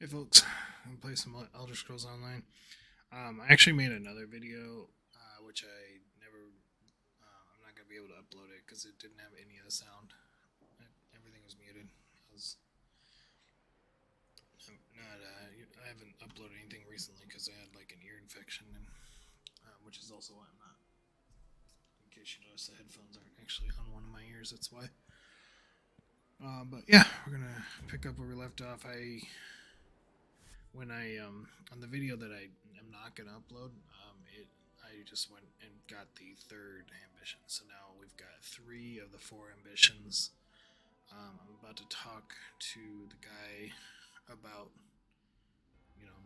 Hey folks, I'm playing some Elder Scrolls Online. I actually made another video, which I never. I'm not gonna be able to upload it because it didn't have any of the sound. Everything was muted. I haven't uploaded anything recently because I had like an ear infection, and which is also why I'm not. In case you notice, the headphones aren't actually on one of my ears. That's why. But yeah, we're gonna pick up where we left off. When I on the video that I am not gonna upload, I just went and got the third ambition. So now we've got three of the four ambitions. I'm about to talk to the guy about, you know,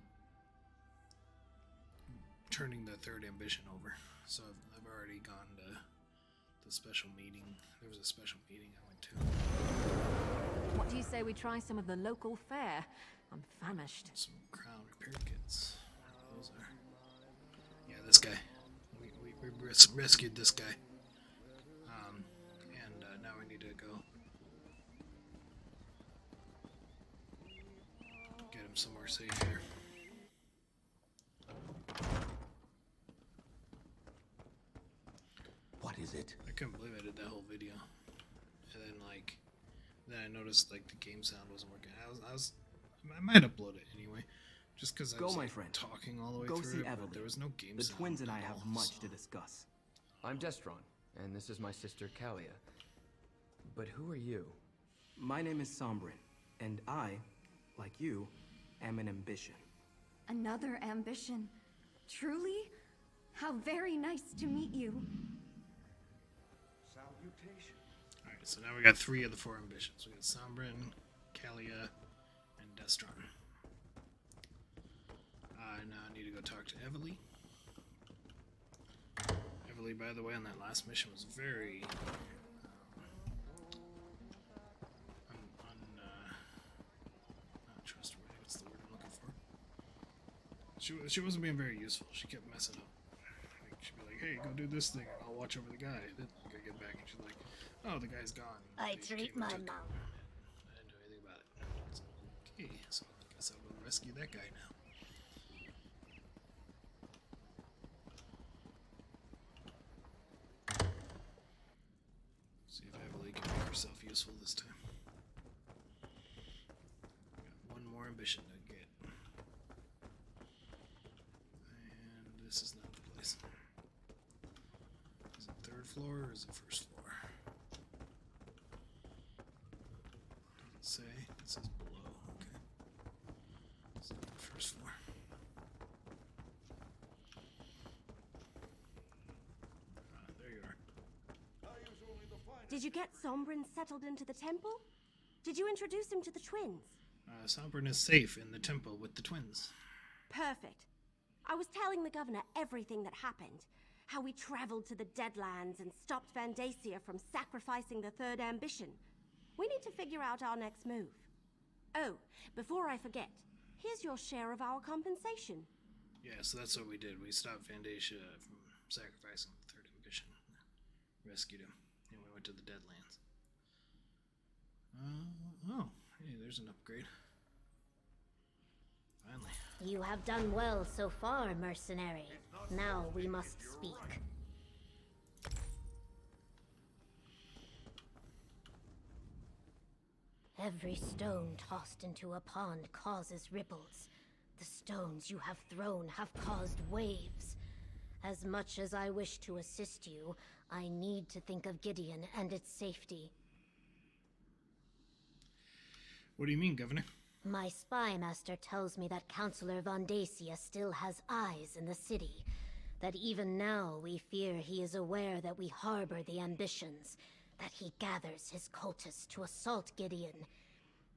turning the third ambition over. So I've already gone to the special meeting. There was a special meeting I went to. What do you say we try some of the local fare? I'm famished. Some crown repair kits. Those are. Yeah, this guy. We rescued this guy. And now we need to go get him somewhere safe here. What is it? I couldn't believe I did that whole video. And then I noticed the game sound wasn't working. I might upload it anyway, just because I was my friend. talking all the way Go through see it, Evelyn. but there was no game The sound. twins and I have all, much so. to discuss. I'm Destron, and this is my sister Kalia. But who are you? My name is Sombrin, and I, like you, am an ambition. Another ambition? Truly? How very nice to meet you. Salutation. Alright, so now we got three of the four ambitions. We got Sombrin, Kalia, and Destron. Now I need to go talk to Evely. Evely, by the way, on that last mission was very not trustworthy. What's the word I'm looking for? She wasn't being very useful. She kept messing up. She'd be like, "Hey, go do this thing. I'll watch over the guy." Then I get back and she's like, "Oh, the guy's gone." I They treat came and my took him. mouth. I didn't do anything about it. So, okay, so I guess I'll go rescue that guy now. See if Emily can make herself useful this time. Got one more ambition to get. And this is not the place. Is it third floor or is it first floor? Doesn't say. It says below. Okay. So first floor. There you are. Did you get Sombrin settled into the temple? Did you introduce him to the twins? Sombrin is safe in the temple with the twins. Perfect. I was telling the governor everything that happened. How we traveled to the Deadlands and stopped Vandacia from sacrificing the third ambition. We need to figure out our next move. Oh, before I forget, here's your share of our compensation. Yeah, so that's what we did. We stopped Vandacia from sacrificing the third ambition. Rescued him. And we went to the Deadlands. Oh, hey, there's an upgrade. Finally. You have done well so far, mercenary. Now we must speak. Every stone tossed into a pond causes ripples. The stones you have thrown have caused waves. As much as I wish to assist you, I need to think of Gideon and its safety. What do you mean, Governor? My spy master tells me that Councillor Vondacia still has eyes in the city. That even now we fear he is aware that we harbor the ambitions. That he gathers his cultists to assault Gideon.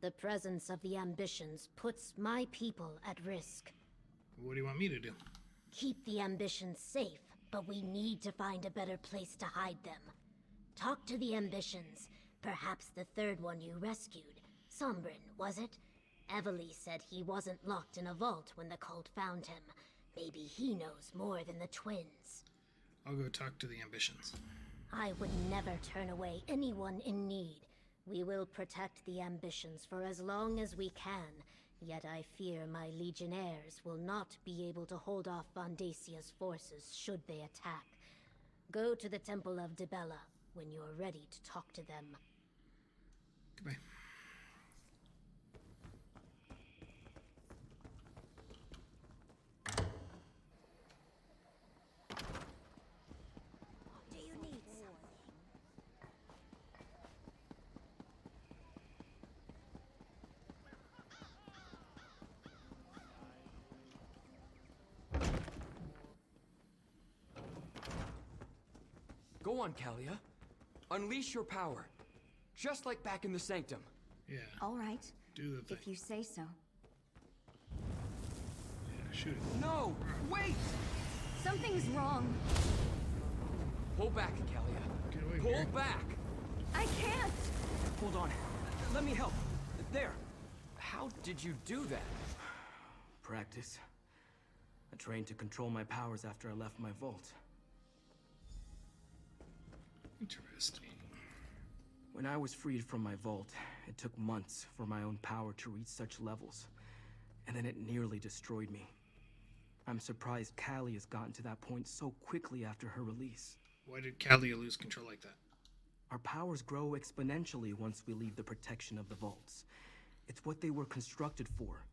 The presence of the ambitions puts my people at risk. What do you want me to do? Keep the ambitions safe, but we need to find a better place to hide them. Talk to the ambitions. Perhaps the third one you rescued. Sombrin, was it? Evely said he wasn't locked in a vault when the cult found him. Maybe he knows more than the twins. I'll go talk to the ambitions. I would never turn away anyone in need. We will protect the ambitions for as long as we can. Yet I fear my legionnaires will not be able to hold off Vandasia's forces should they attack. Go to the Temple of Dibella when you're ready to talk to them. Goodbye. Do you need something? Go on, Kalia. Unleash your power. Just like back in the Sanctum. Yeah. All right, Do the thing. if you say so. Yeah, shoot it. No! Wait! Something's wrong. Pull back, Kalia. Get away Pull here. back! I can't! Hold on. Let me help. There. How did you do that? Practice. I trained to control my powers after I left my vault. Interesting. When I was freed from my vault, it took months for my own power to reach such levels, and then it nearly destroyed me. I'm surprised Callie has gotten to that point so quickly after her release. Why did Kalia lose control like that? Our powers grow exponentially once we leave the protection of the vaults. It's what they were constructed for.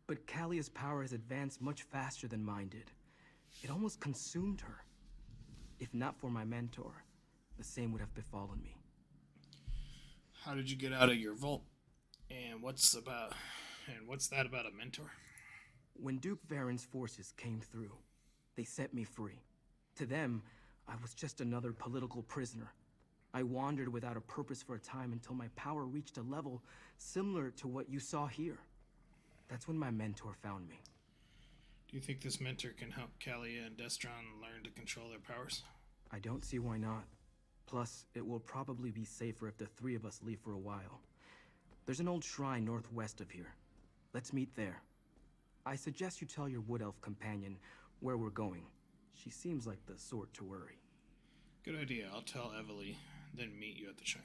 But Callia's power has advanced much faster than mine did. It almost consumed her. If not for my mentor, the same would have befallen me. How did you get out of your vault? And what's that about a mentor? When Duke Varen's forces came through, they set me free. To them, I was just another political prisoner. I wandered without a purpose for a time until my power reached a level similar to what you saw here. That's when my mentor found me. Do you think this mentor can help Kalia and Destron learn to control their powers? I don't see why not. Plus, it will probably be safer if the three of us leave for a while. There's an old shrine northwest of here. Let's meet there. I suggest you tell your wood elf companion where we're going. She seems like the sort to worry. Good idea. I'll tell Evely, then meet you at the shrine.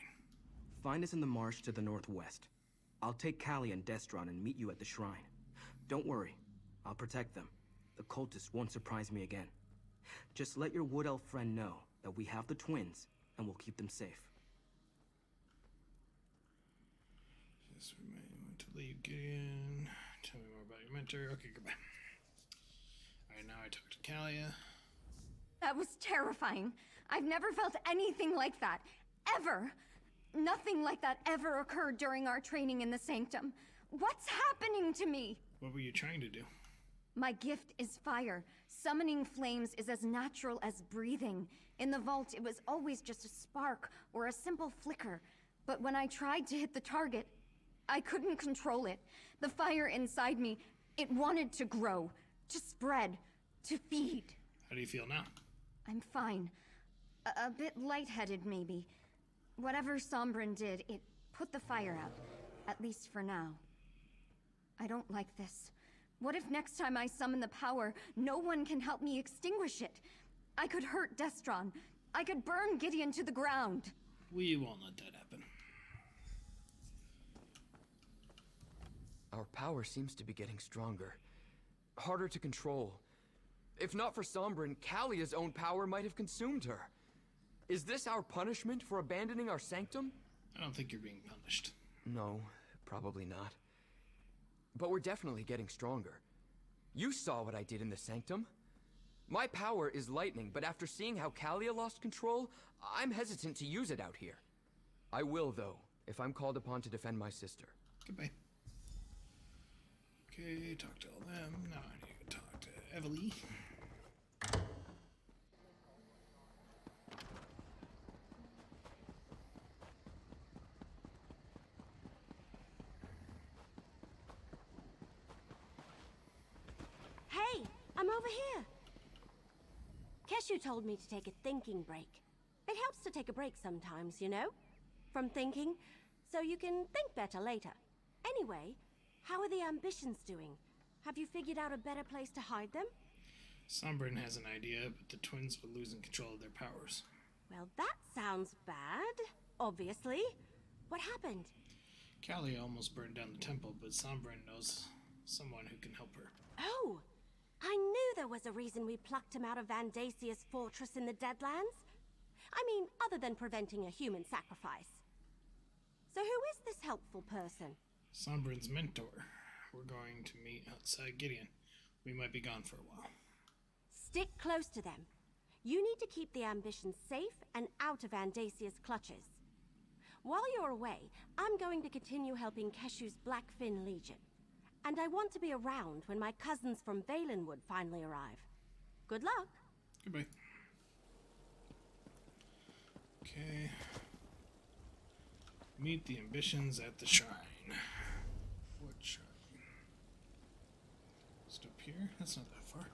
Find us in the marsh to the northwest. I'll take Callie and Destron and meet you at the shrine. Don't worry, I'll protect them. The cultists won't surprise me again. Just let your wood elf friend know that we have the twins, and we'll keep them safe. Yes, we may want to leave Gideon. Tell me more about your mentor. Okay, goodbye. Alright, now I talk to Kalia. That was terrifying. I've never felt anything like that. Ever. Nothing like that ever occurred during our training in the Sanctum. What's happening to me? What were you trying to do? My gift is fire. Summoning flames is as natural as breathing. In the vault, it was always just a spark or a simple flicker. But when I tried to hit the target, I couldn't control it. The fire inside me, it wanted to grow, to spread, to feed. How do you feel now? I'm fine. A bit lightheaded, maybe. Whatever Sombrin did, it put the fire out. At least for now. I don't like this. What if next time I summon the power, no one can help me extinguish it? I could hurt Destron. I could burn Gideon to the ground. We won't let that happen. Our power seems to be getting stronger. Harder to control. If not for Sombrin, Kalia's own power might have consumed her. Is this our punishment for abandoning our sanctum? I don't think you're being punished. No, probably not. But we're definitely getting stronger. You saw what I did in the sanctum. My power is lightning, but after seeing how Kalia lost control, I'm hesitant to use it out here. I will, though, if I'm called upon to defend my sister. Goodbye. Okay, talk to all them. Now I need to talk to Evely. Hey, I'm over here. Keshu told me to take a thinking break. It helps to take a break sometimes, you know? From thinking, so you can think better later. Anyway, how are the ambitions doing? Have you figured out a better place to hide them? Sombrin has an idea, but the twins were losing control of their powers. Well, that sounds bad, obviously. What happened? Callie almost burned down the temple, but Sombrin knows someone who can help her. Oh! I knew there was a reason we plucked him out of Vandasia's fortress in the Deadlands. I mean, other than preventing a human sacrifice. So who is this helpful person? Sombrin's mentor. We're going to meet outside Gideon. We might be gone for a while. Stick close to them. You need to keep the ambition safe and out of Vandasia's clutches. While you're away, I'm going to continue helping Keshu's Blackfin Legion. And I want to be around when my cousins from Valenwood finally arrive. Good luck. Goodbye. Okay. Meet the ambitions at the shrine. What shrine? Just up here? That's not that far.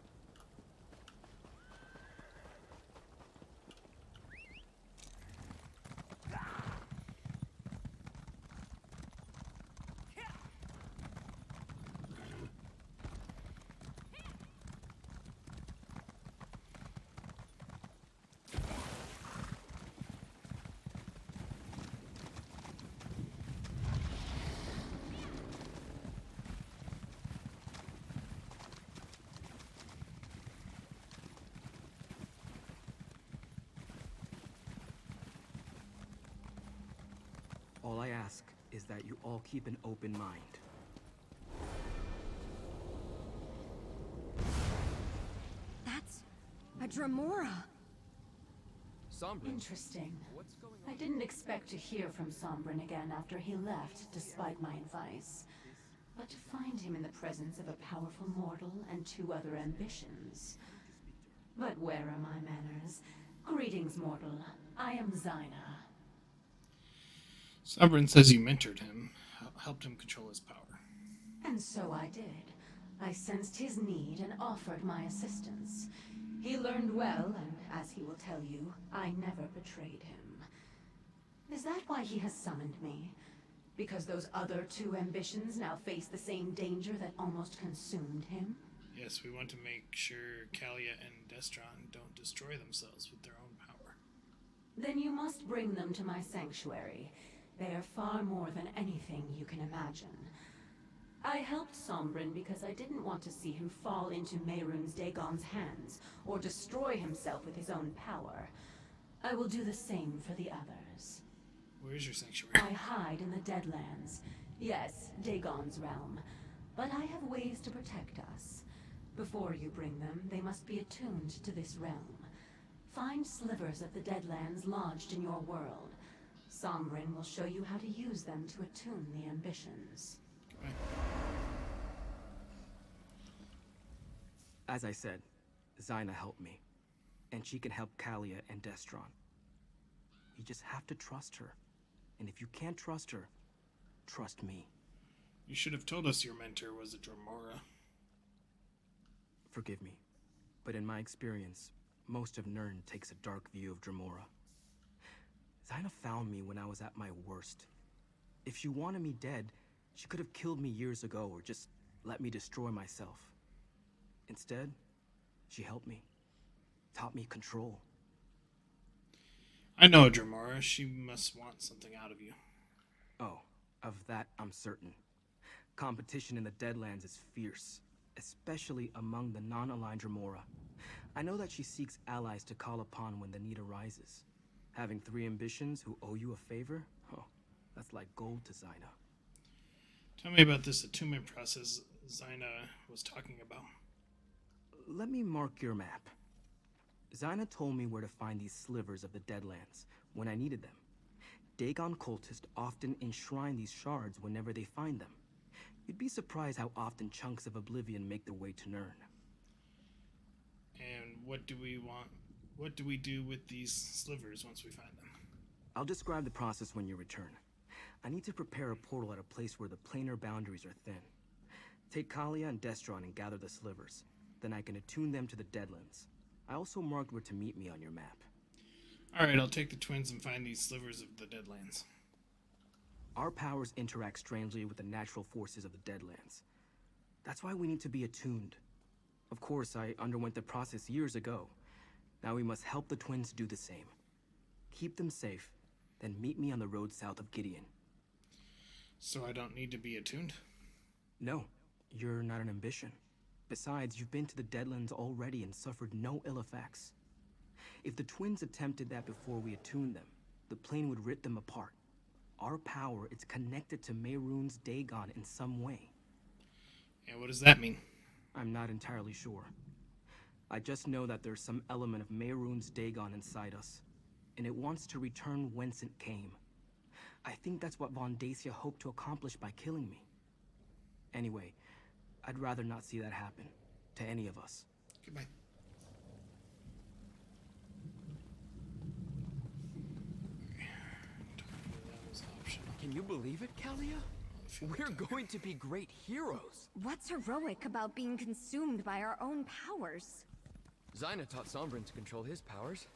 All I ask is that you all keep an open mind. That's a Dremora. Sombrin, Interesting. what's going I on? didn't expect to hear from Sombrin again after he left, despite my advice. But to find him in the presence of a powerful mortal and 2 other ambitions. But where are my manners? Greetings, mortal. I am Zyna. Sombrin says you mentored him, helped him control his power. And so I did. I sensed his need and offered my assistance. He learned well, and as he will tell you, I never betrayed him. Is that why he has summoned me? Because those other 2 ambitions now face the same danger that almost consumed him? Yes, we want to make sure Kalia and Destron don't destroy themselves with their own power. Then you must bring them to my sanctuary. They are far more than anything you can imagine. I helped Sombrin because I didn't want to see him fall into Mehrunes Dagon's hands, or destroy himself with his own power. I will do the same for the others. Where's your sanctuary? I hide in the Deadlands. Yes, Dagon's realm. But I have ways to protect us. Before you bring them, they must be attuned to this realm. Find slivers of the Deadlands lodged in your world. Sombrin will show you how to use them to attune the ambitions. Goodbye. As I said, Zyna helped me. And she can help Kalia and Destron. You just have to trust her. And if you can't trust her, trust me. You should have told us your mentor was a Dremora. Forgive me, but in my experience, most of Nirn takes a dark view of Dremora. Zyna found me when I was at my worst. If she wanted me dead, she could have killed me years ago or just let me destroy myself. Instead, she helped me, taught me control. I know a Dremora. She must want something out of you. Oh, of that I'm certain. Competition in the Deadlands is fierce, especially among the non-aligned Dremora. I know that she seeks allies to call upon when the need arises. Having 3 ambitions who owe you a favor? Oh, that's like gold to Zyna. Tell me about this attunement process Zyna was talking about. Let me mark your map. Zyna told me where to find these slivers of the Deadlands when I needed them. Dagon cultists often enshrine these shards whenever they find them. You'd be surprised how often chunks of oblivion make their way to Nirn. And what do we want? What do we do with these slivers once we find them? I'll describe the process when you return. I need to prepare a portal at a place where the planar boundaries are thin. Take Kalia and Destron and gather the slivers. Then I can attune them to the Deadlands. I also marked where to meet me on your map. Alright, I'll take the twins and find these slivers of the Deadlands. Our powers interact strangely with the natural forces of the Deadlands. That's why we need to be attuned. Of course, I underwent the process years ago. Now we must help the twins do the same. Keep them safe, then meet me on the road south of Gideon. So I don't need to be attuned? No, you're not an ambition. Besides, you've been to the Deadlands already and suffered no ill effects. If the twins attempted that before we attuned them, the plane would rip them apart. Our power is connected to Mehrunes Dagon in some way. And what does that mean? I'm not entirely sure. I just know that there's some element of Mehrunes Dagon inside us, and it wants to return whence it came. I think that's what Von Dacia hoped to accomplish by killing me. Anyway, I'd rather not see that happen to any of us. Goodbye. That was optional. Can you believe it, Kalia? We're going to be great heroes. What's heroic about being consumed by our own powers? Zyna taught Sombrin to control his powers.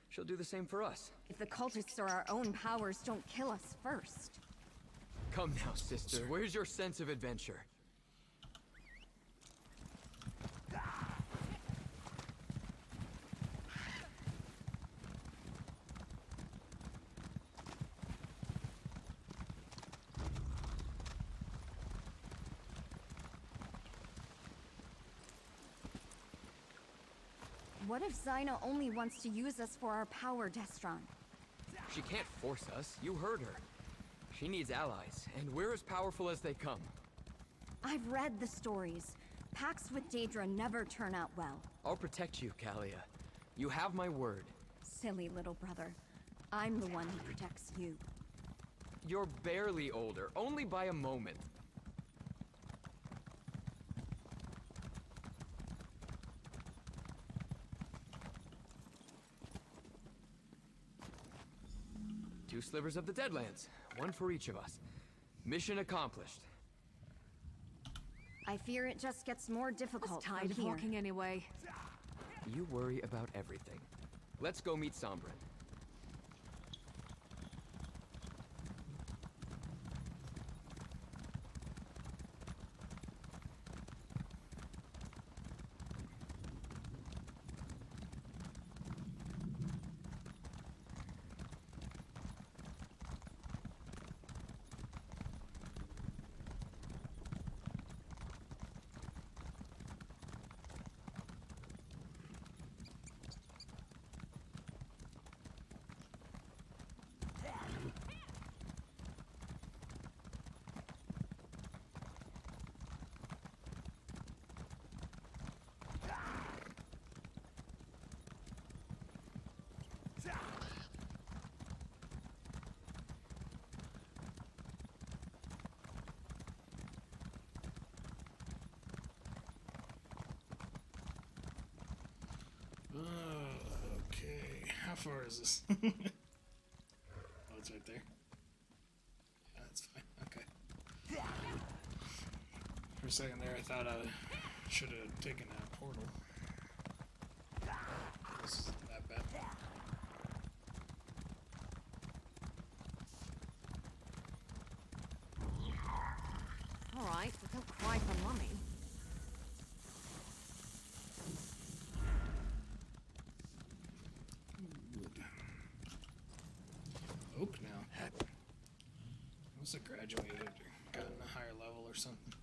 She'll do the same for us. If the cultists or our own powers don't kill us first. Come now, sister. Where's your sense of adventure? What if Zyna only wants to use us for our power, Destron? She can't force us. You heard her. She needs allies, and we're as powerful as they come. I've read the stories. Pacts with Daedra never turn out well. I'll protect you, Kalia. You have my word. Silly little brother. I'm the one who protects you. You're barely older, only by a moment. Two slivers of the Deadlands, one for each of us. Mission accomplished. I fear it just gets more difficult Tired from of here. walking anyway. You worry about everything. Let's go meet Sombrin. Okay, how far is this? Oh, it's right there. Yeah, that's fine. Okay. For a second there, I thought I should have taken a portal. This isn't that bad. Alright, but don't cry for mummy. Wood. Oak now. Must have graduated or gotten a higher level or something.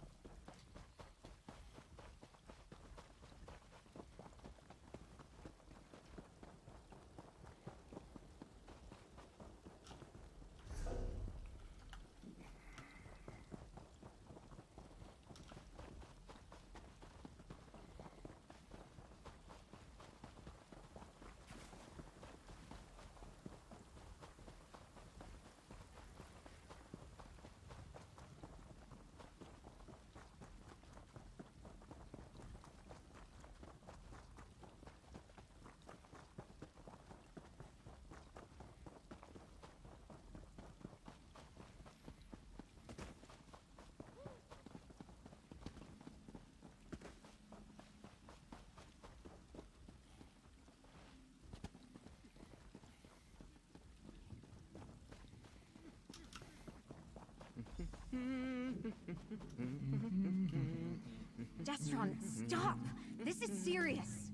Destron, stop! This is serious!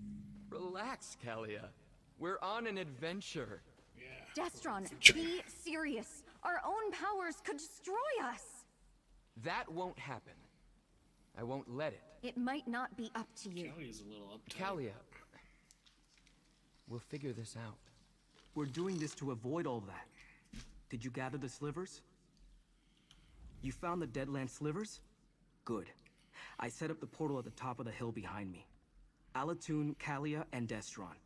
Relax, Kalia. We're on an adventure. Yeah. Destron, be serious! Our own powers could destroy us! That won't happen. I won't let it. It might not be up to you. Kelly is a little uptight. Kalia, we'll figure this out. We're doing this to avoid all that. Did you gather the slivers? You found the Deadland slivers? Good. I set up the portal at the top of the hill behind me. Alatun, Kalia, and Destron.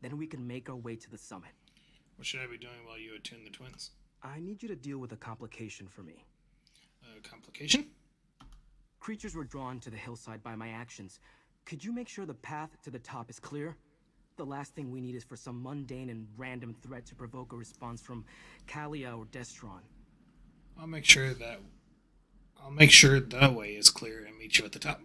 Then we can make our way to the summit. What should I be doing while you attune the twins? I need you to deal with a complication for me. Complication? Creatures were drawn to the hillside by my actions. Could you make sure the path to the top is clear? The last thing we need is for some mundane and random threat to provoke a response from Kalia or Destron. I'll make sure that way is clear and meet you at the top.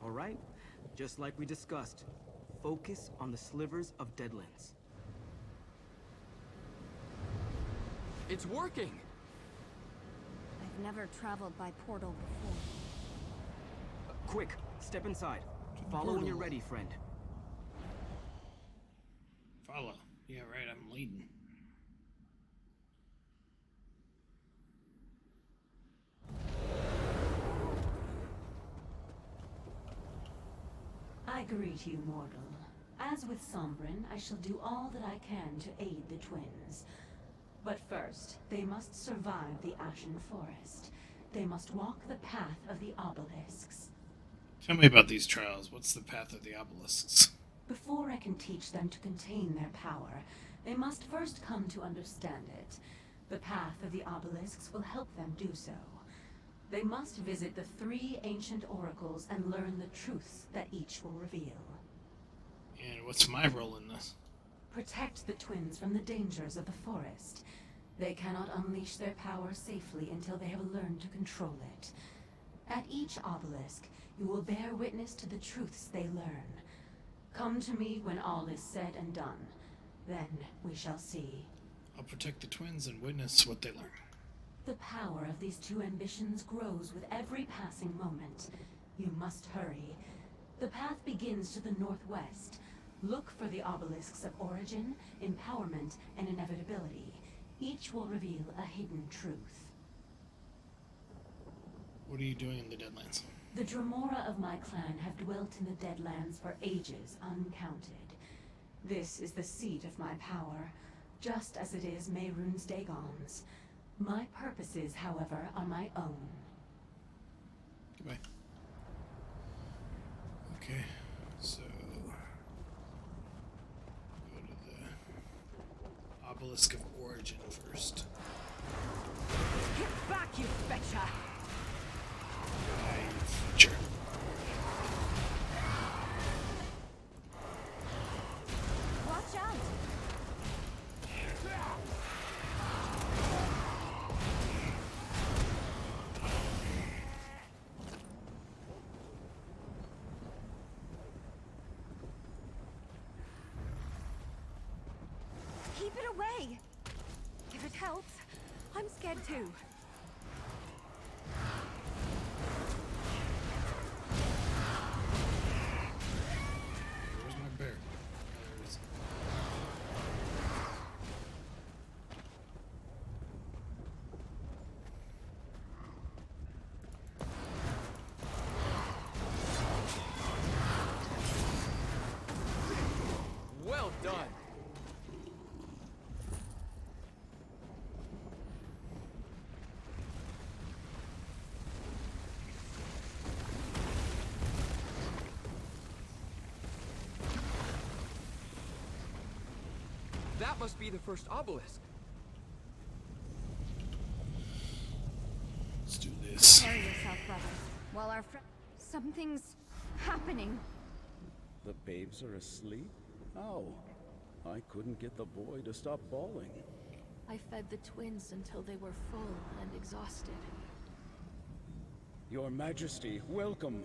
All right, just like we discussed, focus on the slivers of Deadlands. It's working! I've never traveled by portal before. Quick, step inside. Follow when you're ready, friend. Follow. Yeah, right, I'm leading. I greet you, mortal. As with Sombrin, I shall do all that I can to aid the twins. But first, they must survive the Ashen Forest. They must walk the path of the obelisks. Tell me about these trials. What's the path of the obelisks? Before I can teach them to contain their power, they must first come to understand it. The path of the obelisks will help them do so. They must visit the 3 ancient oracles and learn the truths that each will reveal. And what's my role in this? Protect the twins from the dangers of the forest. They cannot unleash their power safely until they have learned to control it. At each obelisk, you will bear witness to the truths they learn. Come to me when all is said and done. Then we shall see. I'll protect the twins and witness what they learn. The power of these 2 ambitions grows with every passing moment. You must hurry. The path begins to the northwest. Look for the obelisks of origin, empowerment, and inevitability. Each will reveal a hidden truth. What are you doing in the Deadlands? The Dremora of my clan have dwelt in the Deadlands for ages uncounted. This is the seat of my power, just as it is Mehrunes Dagon's. My purposes, however, are my own. Goodbye. Okay, so go to the obelisk of origin first. Get back, you betcha! Future. Watch out! Keep it away! If it helps, I'm scared too. Where's my bear? Oh, there it is. Well done! must be the first obelisk. Let's do this. Prepare yourself, brother. While our friend... Something's happening. The babes are asleep? How? I couldn't get the boy to stop bawling. I fed the twins until they were full and exhausted. Your Majesty, welcome.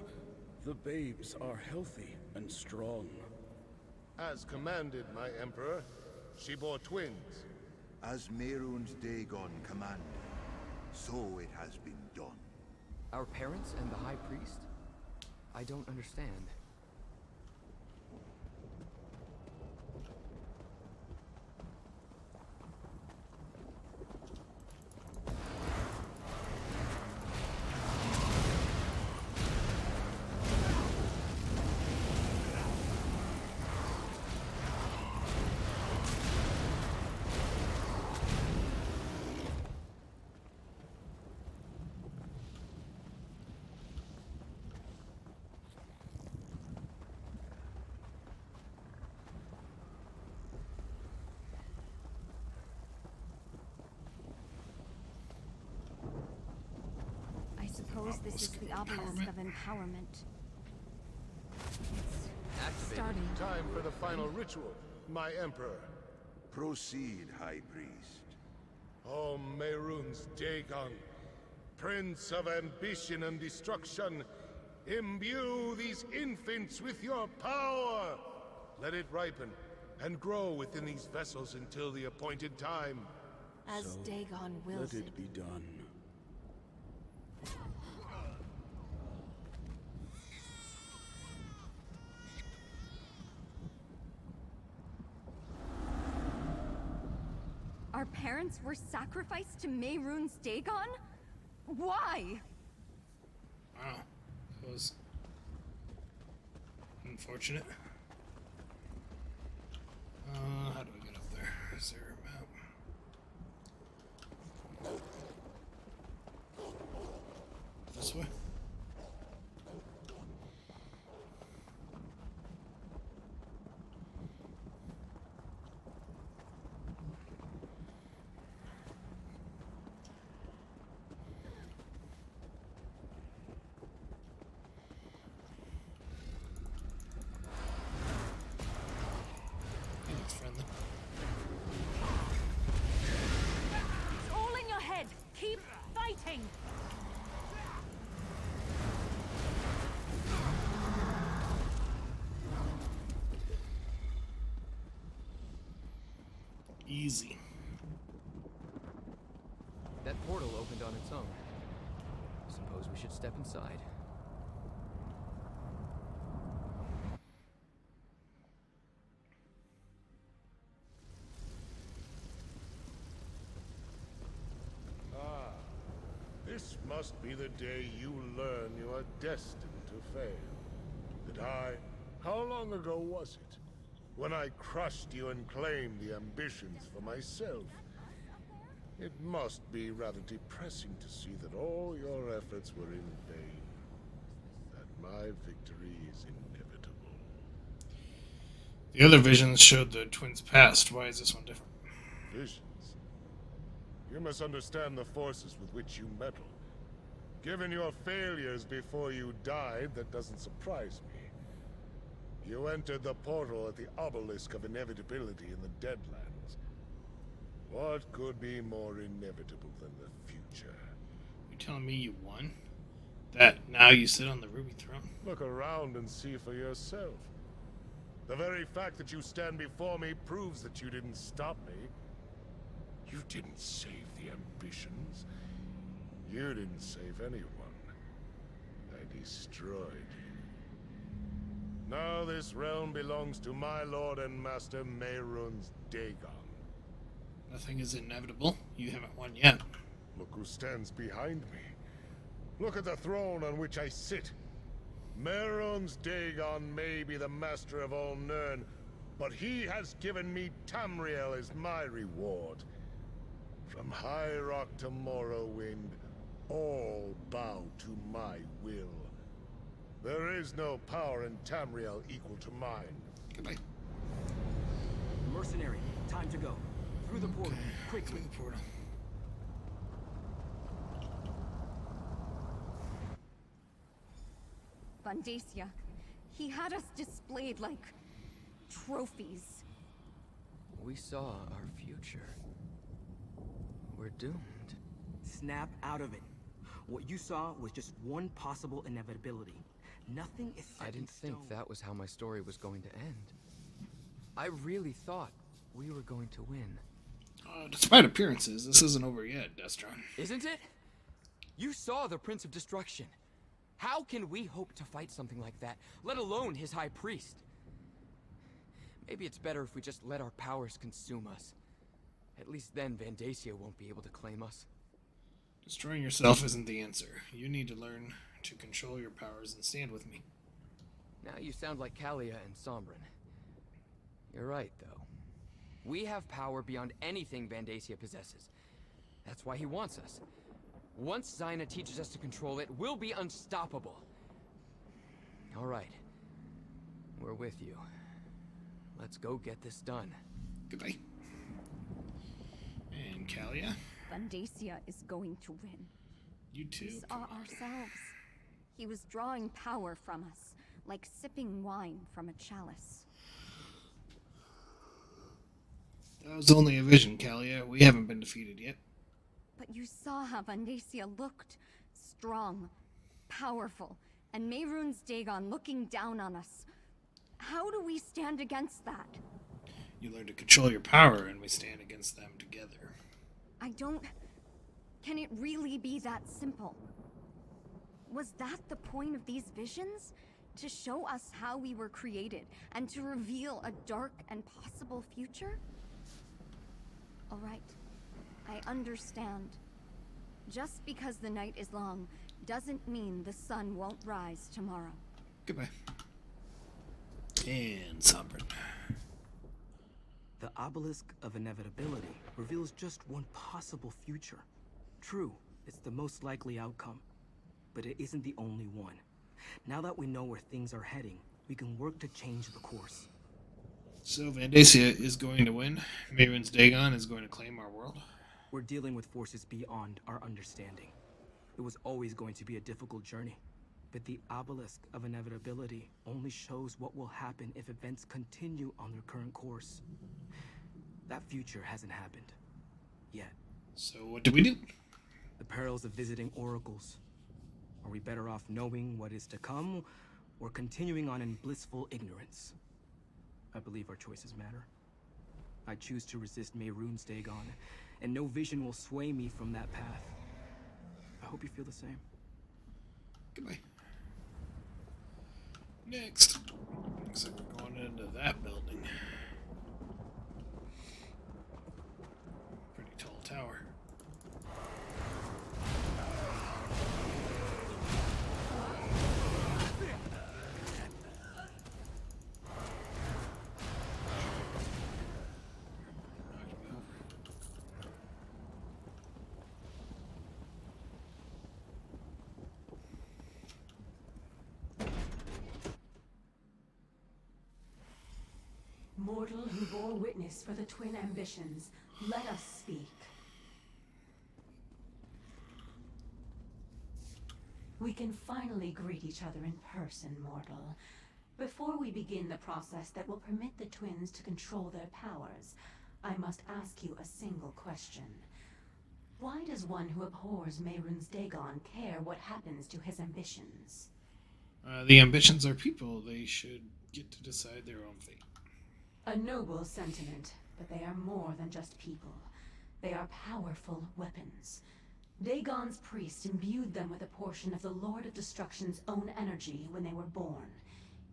The babes are healthy and strong. As commanded, my Emperor. She bore twins. As Mehrunes Dagon commanded, so it has been done. Our parents and the High Priest? I don't understand. I suppose this is the obelisk of empowerment. It's starting. Time for the final ritual, my Emperor. Proceed, High Priest. O Mehrunes Dagon, Prince of ambition and destruction, imbue these infants with your power! Let it ripen and grow within these vessels until the appointed time. As So, Dagon wills let it be done. Our parents were sacrificed to Mehrunes Dagon? Why? Wow. That was unfortunate. How do I get up there? Is there a map? This way? He looks friendly. It's all in your head. Keep fighting. Easy. That portal opened on its own. Suppose we should step inside. This must be the day you learn you are destined to fail. That how long ago was it? When I crushed you and claimed the ambitions for myself. It must be rather depressing to see that all your efforts were in vain. That my victory is inevitable. The other visions showed the twins' past. Why is this one different? Visions? You must understand the forces with which you meddle. Given your failures before you died, that doesn't surprise me. You entered the portal at the obelisk of inevitability in the Deadlands. What could be more inevitable than the future? You telling me you won? That now you sit on the ruby throne? Look around and see for yourself. The very fact that you stand before me proves that you didn't stop me. You didn't save the ambitions. You didn't save anyone. I destroyed you. Now this realm belongs to my lord and master Mehrunes Dagon. Nothing is inevitable. You haven't won yet. Look who stands behind me. Look at the throne on which I sit. Mehrunes Dagon may be the master of all Nirn, but he has given me Tamriel as my reward. From High Rock to Morrowind, all bow to my will. There is no power in Tamriel equal to mine. Goodbye. Mercenary, time to go. Through the portal, quickly. Through the portal. Vandacia. He had us displayed like trophies. We saw our future. We're doomed. Snap out of it. What you saw was just one possible inevitability. Nothing is set I didn't think that was how my story was going to end. I really thought we were going to win. Despite appearances, this isn't over yet, Destron. Isn't it? You saw the Prince of Destruction. How can we hope to fight something like that, let alone his High Priest? Maybe it's better if we just let our powers consume us. At least then Vandacia won't be able to claim us. Destroying yourself isn't the answer. You need to learn to control your powers and stand with me. Now you sound like Kalia and Sombrin. You're right, though. We have power beyond anything Vandacia possesses. That's why he wants us. Once Zyna teaches us to control it, we'll be unstoppable. All right. We're with you. Let's go get this done. Goodbye. And Kalia? Vandacia is going to win. You too? We saw ourselves. He was drawing power from us, like sipping wine from a chalice. That was only a vision, Kalia. We haven't been defeated yet. But you saw how Vandacia looked. Strong, powerful, and Mehrunes Dagon looking down on us. How do we stand against that? You learn to control your power, and we stand against them together. I don't... Can it really be that simple? Was that the point of these visions? To show us how we were created, and to reveal a dark and possible future? All right. I understand. Just because the night is long doesn't mean the sun won't rise tomorrow. Goodbye. And Sombrin. The obelisk of inevitability reveals just one possible future. True, it's the most likely outcome, but it isn't the only one. Now that we know where things are heading, we can work to change the course. So Vandacia is going to win. Mehrunes Dagon is going to claim our world. We're dealing with forces beyond our understanding. It was always going to be a difficult journey, but the obelisk of inevitability only shows what will happen if events continue on their current course. That future hasn't happened. Yet. So what do we do? The perils of visiting oracles. Are we better off knowing what is to come, or continuing on in blissful ignorance? I believe our choices matter. I choose to resist Mehrunes Dagon, and no vision will sway me from that path. I hope you feel the same. Goodbye. Next. Looks like we're going into that building. Pretty tall tower. Mortal who bore witness for the twin ambitions, let us speak. We can finally greet each other in person, mortal. Before we begin the process that will permit the twins to control their powers, I must ask you a single question. Why does one who abhors Mehrunes Dagon care what happens to his ambitions? The ambitions are people. They should get to decide their own fate. A noble sentiment, but they are more than just people. They are powerful weapons. Dagon's priest imbued them with a portion of the Lord of Destruction's own energy when they were born.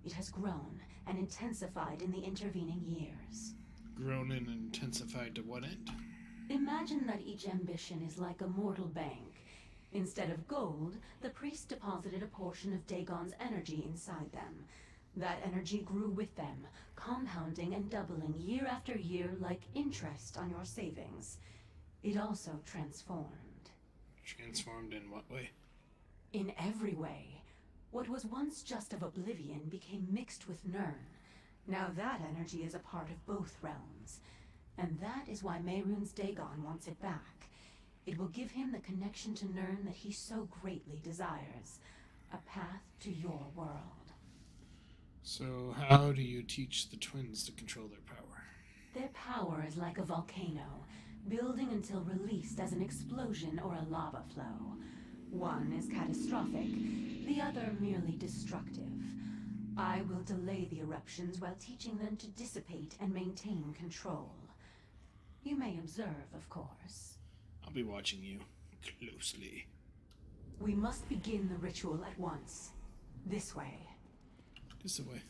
It has grown and intensified in the intervening years. Grown and intensified to what end? Imagine that each ambition is like a mortal bank. Instead of gold, the priest deposited a portion of Dagon's energy inside them. That energy grew with them, compounding and doubling year after year like interest on your savings. It also transformed. Transformed in what way? In every way. What was once just of oblivion became mixed with Nirn. Now that energy is a part of both realms. And that is why Mehrunes Dagon wants it back. It will give him the connection to Nirn that he so greatly desires. A path to your world. So how do you teach the twins to control their power? Their power is like a volcano, building until released as an explosion or a lava flow. One is catastrophic, the other merely destructive. I will delay the eruptions while teaching them to dissipate and maintain control. You may observe, of course. I'll be watching you closely. We must begin the ritual at once. This way. This way.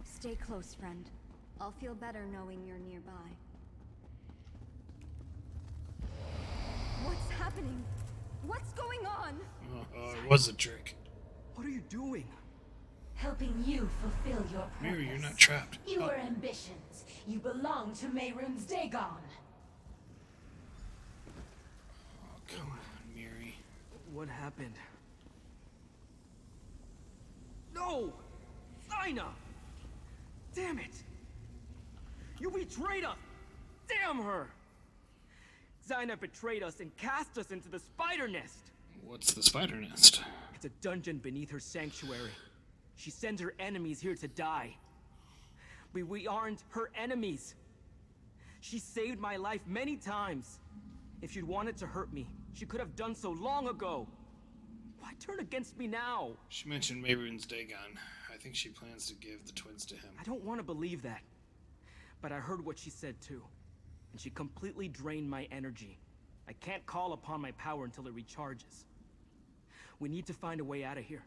Stay close, friend. I'll feel better knowing you're nearby. What's happening? What's going on? It was a trick. What are you doing? Helping you fulfill your purpose. Miri, you're not trapped. Your ambitions. You belong to Mehrunes Dagon. Oh, come on, Miri. What happened? No! Zaina! Damn it! You betrayed us! Damn her! Zaina betrayed us and cast us into the spider nest! What's the spider nest? It's a dungeon beneath her sanctuary. She sends her enemies here to die. We aren't her enemies. She saved my life many times. If she'd wanted to hurt me, she could have done so long ago. Why turn against me now? She mentioned Mehrunes Dagon. I think she plans to give the twins to him. I don't want to believe that. But I heard what she said too. And she completely drained my energy. I can't call upon my power until it recharges. We need to find a way out of here.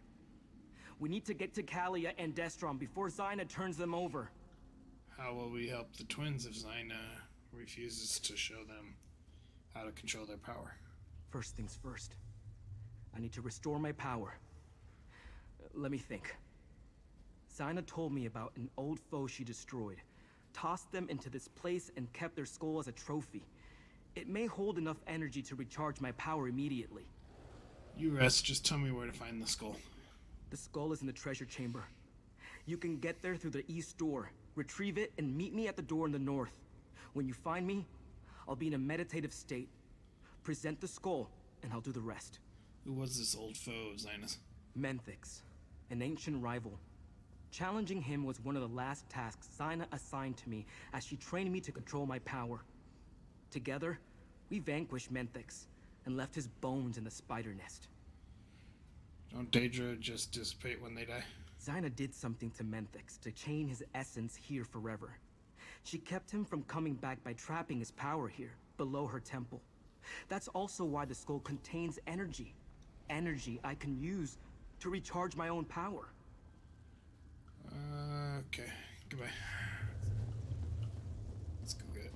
We need to get to Kalia and Destron before Zaina turns them over. How will we help the twins if Zaina refuses to show them how to control their power? First things first. I need to restore my power. Let me think. Zaina told me about an old foe she destroyed. Tossed them into this place and kept their skull as a trophy. It may hold enough energy to recharge my power immediately. You rest, just tell me where to find the skull. The skull is in the treasure chamber. You can get there through the east door, retrieve it, and meet me at the door in the north. When you find me, I'll be in a meditative state. Present the skull, and I'll do the rest. Who was this old foe of Zaina's? Menthix, an ancient rival. Challenging him was one of the last tasks Zaina assigned to me as she trained me to control my power. Together, we vanquished Menthix and left his bones in the spider nest. Don't Daedra just dissipate when they die? Zaina did something to Menthix to chain his essence here forever. She kept him from coming back by trapping his power here, below her temple. That's also why the skull contains energy. Energy I can use to recharge my own power. Okay. Goodbye. Let's go get it.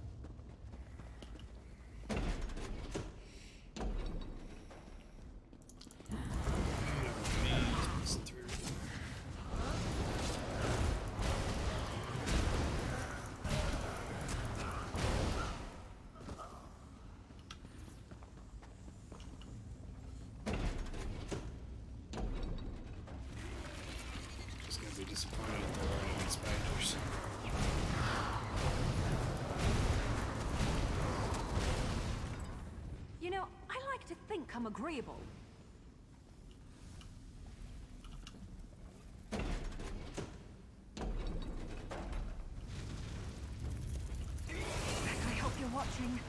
Just gonna be disappointed if there aren't any spiders. You know, I like to think I'm agreeable. I hope you're watching.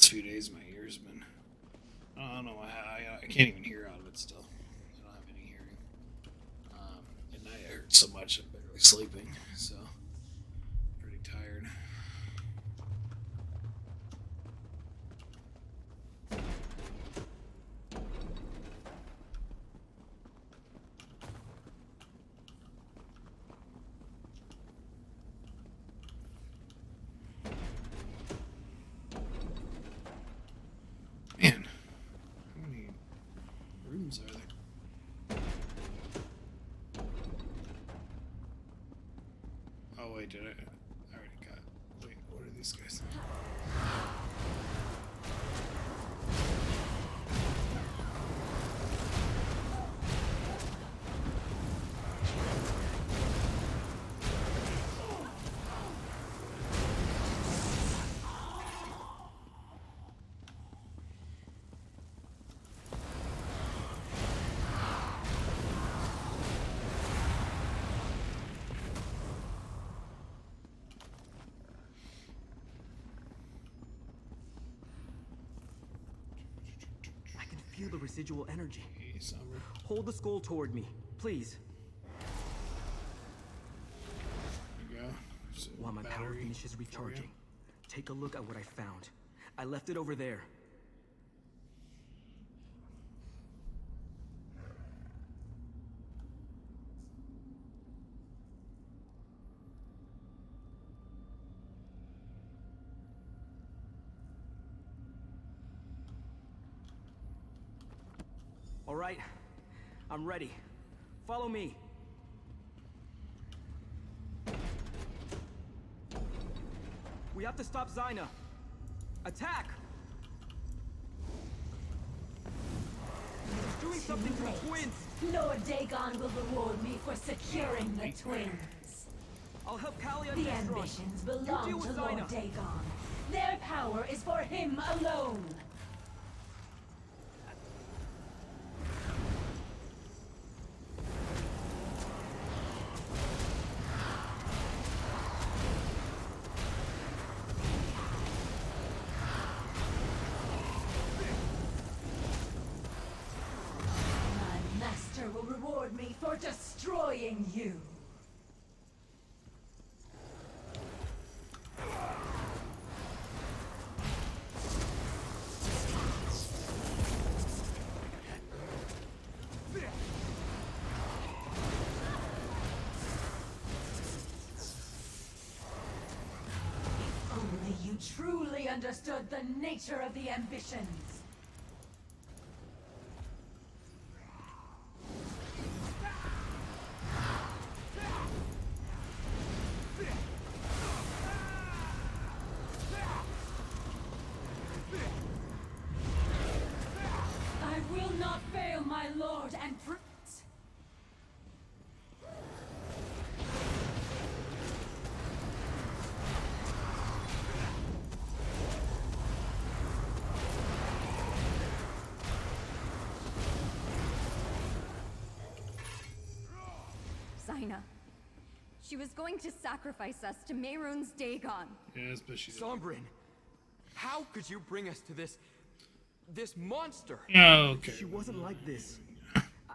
last few days my ears been. I don't know. I can't even hear out of it still. I don't have any hearing. At night I heard so much I'm barely sleeping, so pretty tired. Man, how many rooms are there? Oh wait, did I already got? Wait, what are these guys? I can feel the residual energy. Hey, Sombra. Hold the skull toward me, please. There you go. So While my power battery finishes for you. recharging, take a look at what I found. I left it over there. All right, I'm ready. Follow me. We have to stop Zyna. Attack! He's doing something to the twins! Lord Dagon will reward me for securing the twins. I'll help Callie on The this run. ambitions You belong deal to with Lord Zyna. Dagon. Their power is for him alone. My master will reward me for destroying you. Only you truly understood the nature of the ambitions. I will not fail my lord and prince. Zyna. She was going to sacrifice us to Mehrunes Dagon. Yes, but she did. Sombrin, how could you bring us to this monster? Yeah, okay. She wasn't like this.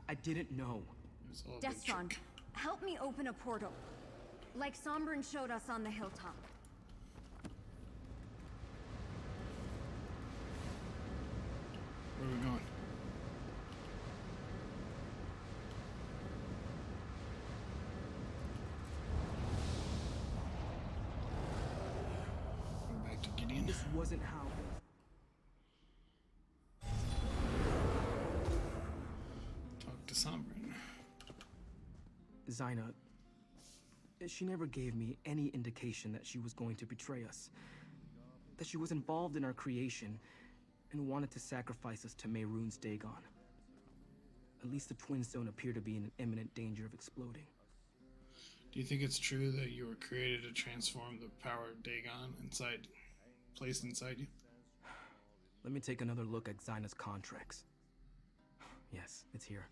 I didn't know. It's all a big Destron, trick. help me open a portal. Like Sombrin showed us on the hilltop. Where are we going? Going back to Gideon. This wasn't how. Talk to Sombrin. Zyna, she never gave me any indication that she was going to betray us. That she was involved in our creation and wanted to sacrifice us to Mehrunes Dagon. At least the twins don't appear to be in imminent danger of exploding. Do you think it's true that you were created to transform the power of Dagon placed inside you? Let me take another look at Zyna's contracts. Yes, it's here.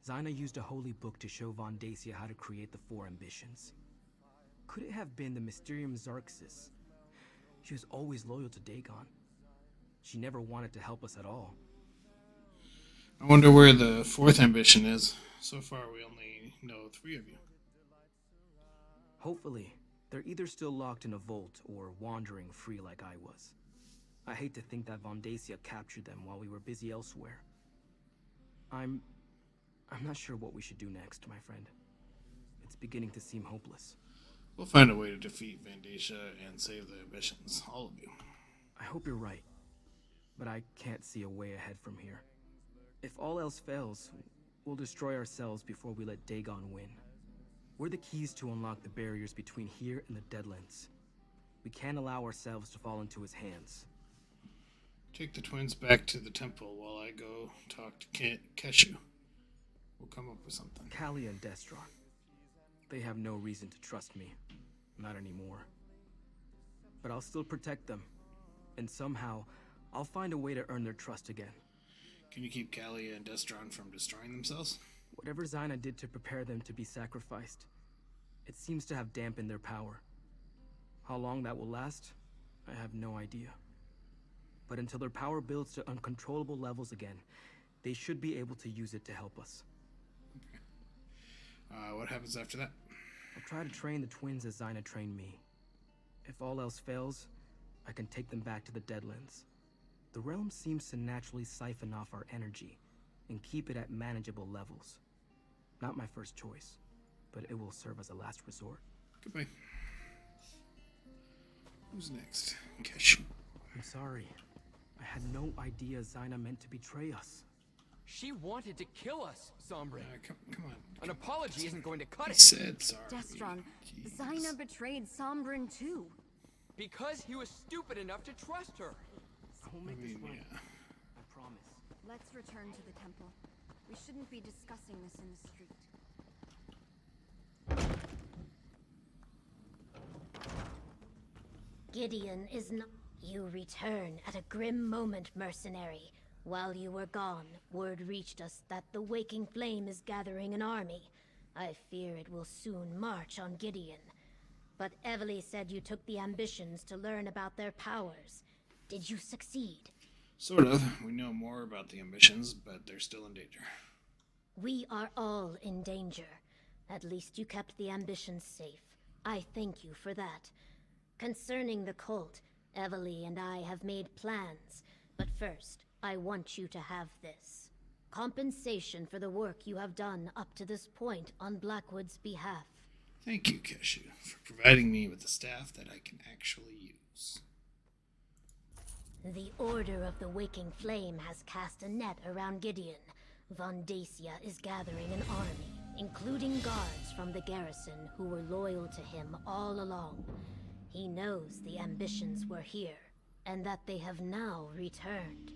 Zyna used a holy book to show Von Dacia how to create the four ambitions. Could it have been the Mysterium Xarxis? She was always loyal to Dagon. She never wanted to help us at all. I wonder where the fourth ambition is. So far, we only know 3 of you. Hopefully, they're either still locked in a vault or wandering free like I was. I hate to think that Vondacia captured them while we were busy elsewhere. I'm not sure what we should do next, my friend. It's beginning to seem hopeless. We'll find a way to defeat Vandacia and save the ambitions, all of you. I hope you're right, but I can't see a way ahead from here. If all else fails, we'll destroy ourselves before we let Dagon win. We're the keys to unlock the barriers between here and the Deadlands. We can't allow ourselves to fall into his hands. Take the twins back to the temple while I go talk to Keshu. We'll come up with something. Callie and Destron. They have no reason to trust me. Not anymore. But I'll still protect them. And somehow, I'll find a way to earn their trust again. Can you keep Callie and Destron from destroying themselves? Whatever Zaina did to prepare them to be sacrificed, it seems to have dampened their power. How long that will last, I have no idea. But until their power builds to uncontrollable levels again, they should be able to use it to help us. Okay. What happens after that? I'll try to train the twins as Zaina trained me. If all else fails, I can take them back to the Deadlands. The realm seems to naturally siphon off our energy and keep it at manageable levels. Not my first choice, but it will serve as a last resort. Goodbye. Who's next? Keshu. I'm sorry. I had no idea Zaina meant to betray us. She wanted to kill us, Sombra. Come on. An apology isn't going to cut it. Said sorry. Destron, Zaina betrayed Sombrin too. Because he was stupid enough to trust her. I will make this right. Yeah. I promise. Let's return to the temple. We shouldn't be discussing this in the street. Gideon is not... You return at a grim moment, mercenary. While you were gone, word reached us that the Waking Flame is gathering an army. I fear it will soon march on Gideon. But Evely said you took the ambitions to learn about their powers. Did you succeed? Sort of. We know more about the ambitions, but they're still in danger. We are all in danger. At least you kept the ambitions safe. I thank you for that. Concerning the cult, Evely and I have made plans. But first, I want you to have this. Compensation for the work you have done up to this point on Blackwood's behalf. Thank you, Keshu, for providing me with the staff that I can actually use. The Order of the Waking Flame has cast a net around Gideon. Vondacia is gathering an army, including guards from the garrison who were loyal to him all along. He knows the ambitions were here, and that they have now returned.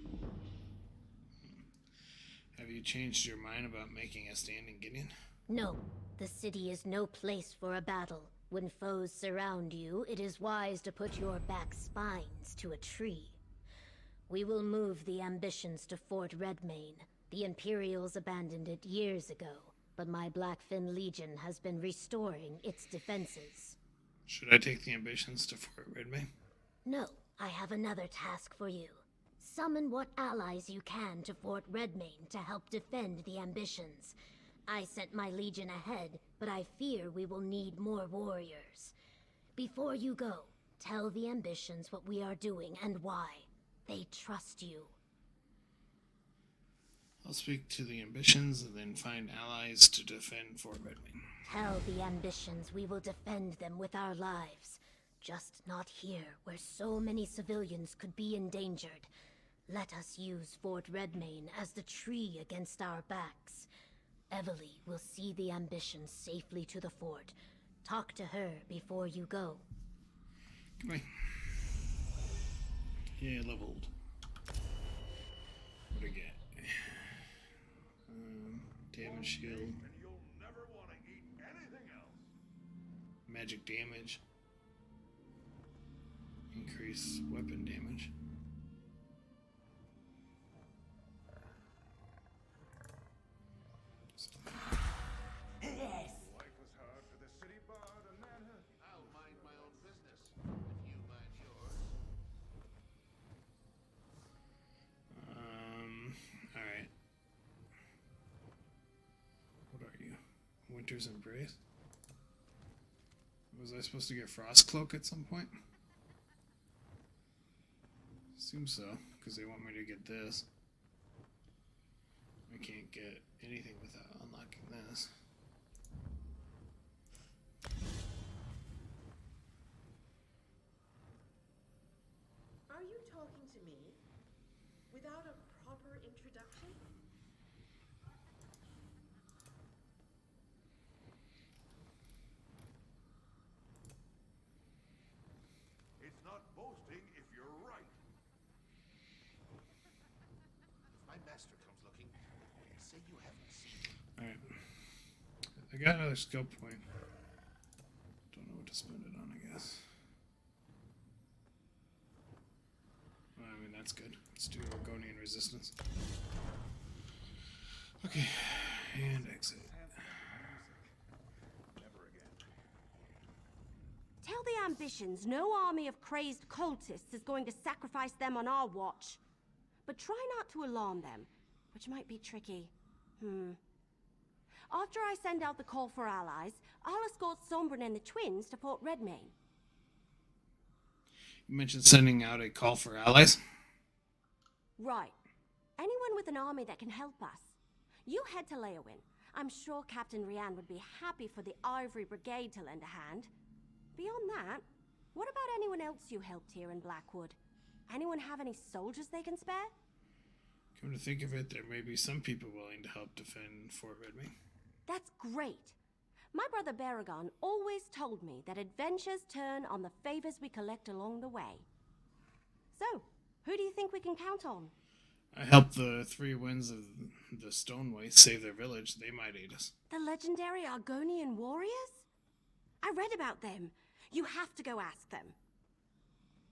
Have you changed your mind about making a stand in Gideon? No, the city is no place for a battle. When foes surround you, it is wise to put your back spines to a tree. We will move the ambitions to Fort Redmane. The Imperials abandoned it years ago, but my Blackfin Legion has been restoring its defenses. Should I take the ambitions to Fort Redmane? No, I have another task for you. Summon what allies you can to Fort Redmane to help defend the ambitions. I sent my legion ahead, but I fear we will need more warriors. Before you go, tell the ambitions what we are doing and why. They trust you. I'll speak to the ambitions and then find allies to defend Fort Redmane. Tell the ambitions we will defend them with our lives. Just not here, where so many civilians could be endangered. Let us use Fort Redmane as the tree against our backs. Evely will see the ambitions safely to the fort. Talk to her before you go. Goodbye. Yeah, leveled. What do I get? Damage shield. Magic damage. Increase weapon damage. Winter's Embrace? Was I supposed to get Frost Cloak at some point? Seems so, because they want me to get this. I can't get anything without unlocking this. Are you talking to me? Without a proper introduction? It's not boasting if you're right. If my master comes looking, say you haven't seen him. Alright. I got another skill point. Don't know what to spend it on, I guess. Well, I mean, that's good. Let's do Argonian Resistance. Okay. And exit. Tell the ambitions no army of crazed cultists is going to sacrifice them on our watch. But try not to alarm them, which might be tricky. After I send out the call for allies, I'll escort Sombrin and the twins to Fort Redmayne. You mentioned sending out a call for allies? Right. Anyone with an army that can help us. You head to Leowin. I'm sure Captain Rian would be happy for the Ivory Brigade to lend a hand. Beyond that, what about anyone else you helped here in Blackwood? Anyone have any soldiers they can spare? Come to think of it, there may be some people willing to help defend Fort Redmayne. That's great. My brother Baragon always told me that adventures turn on the favors we collect along the way. So, who do you think we can count on? I helped the three winds of the Stoneway save their village. They might aid us. The legendary Argonian warriors? I read about them. You have to go ask them.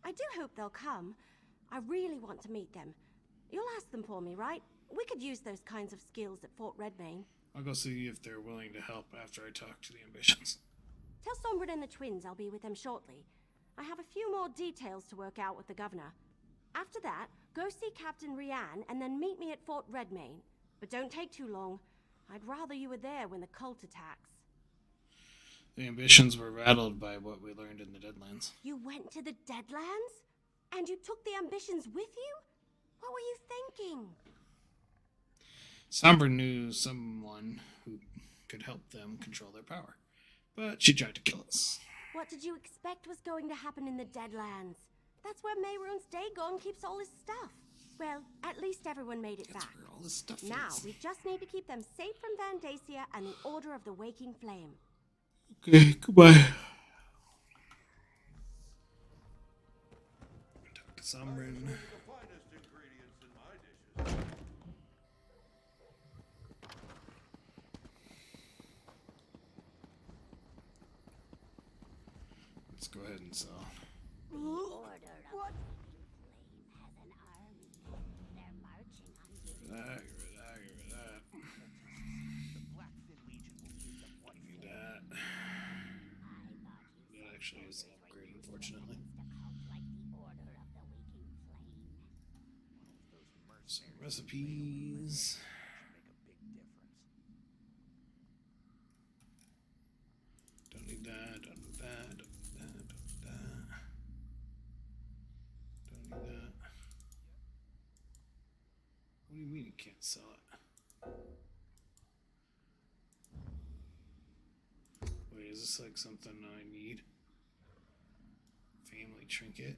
I do hope they'll come. I really want to meet them. You'll ask them for me, right? We could use those kinds of skills at Fort Redmayne. I'll go see if they're willing to help after I talk to the ambitions. Tell Sombrin and the twins I'll be with them shortly. I have a few more details to work out with the governor. After that, go see Captain Rian and then meet me at Fort Redmayne. But don't take too long. I'd rather you were there when the cult attacks. The ambitions were rattled by what we learned in the Deadlands. You went to the Deadlands? And you took the ambitions with you? What were you thinking? Sombra knew someone who could help them control their power, but she tried to kill us. What did you expect was going to happen in the Deadlands? That's where Mehrunes Dagon keeps all his stuff. Well, at least everyone made it back. Where all this stuff Now, is. we just need to keep them safe from Vandacia and the Order of the Waking Flame. Okay, goodbye. Talk to Sombrin. Let's go ahead and sell. That. That actually is an upgrade, unfortunately. Some recipes. Don't need that, don't need that, don't need that, don't need that. Don't need that. What do you mean you can't sell it? Wait, is this like something I need? Family trinket?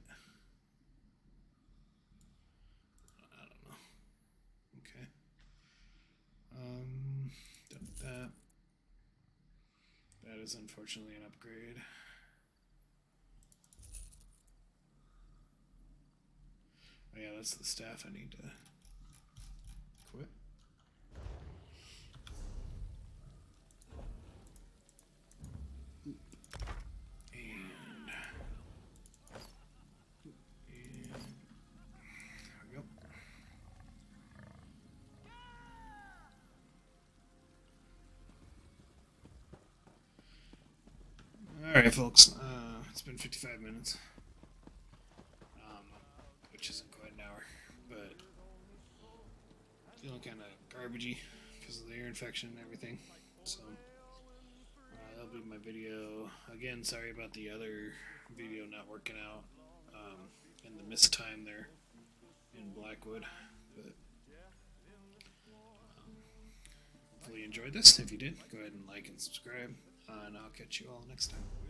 I don't know. Okay. Done with that. That is unfortunately an upgrade. Oh yeah, that's the staff I need to quit. And there we go. Alright folks, it's been 55 minutes, which isn't quite an hour, but feeling kind of garbagey because of the ear infection and everything, so that'll be my video. Again, sorry about the other video not working out, and the missed time there in Blackwood. But hopefully you enjoyed this. If you did, go ahead and like and subscribe, and I'll catch you all next time.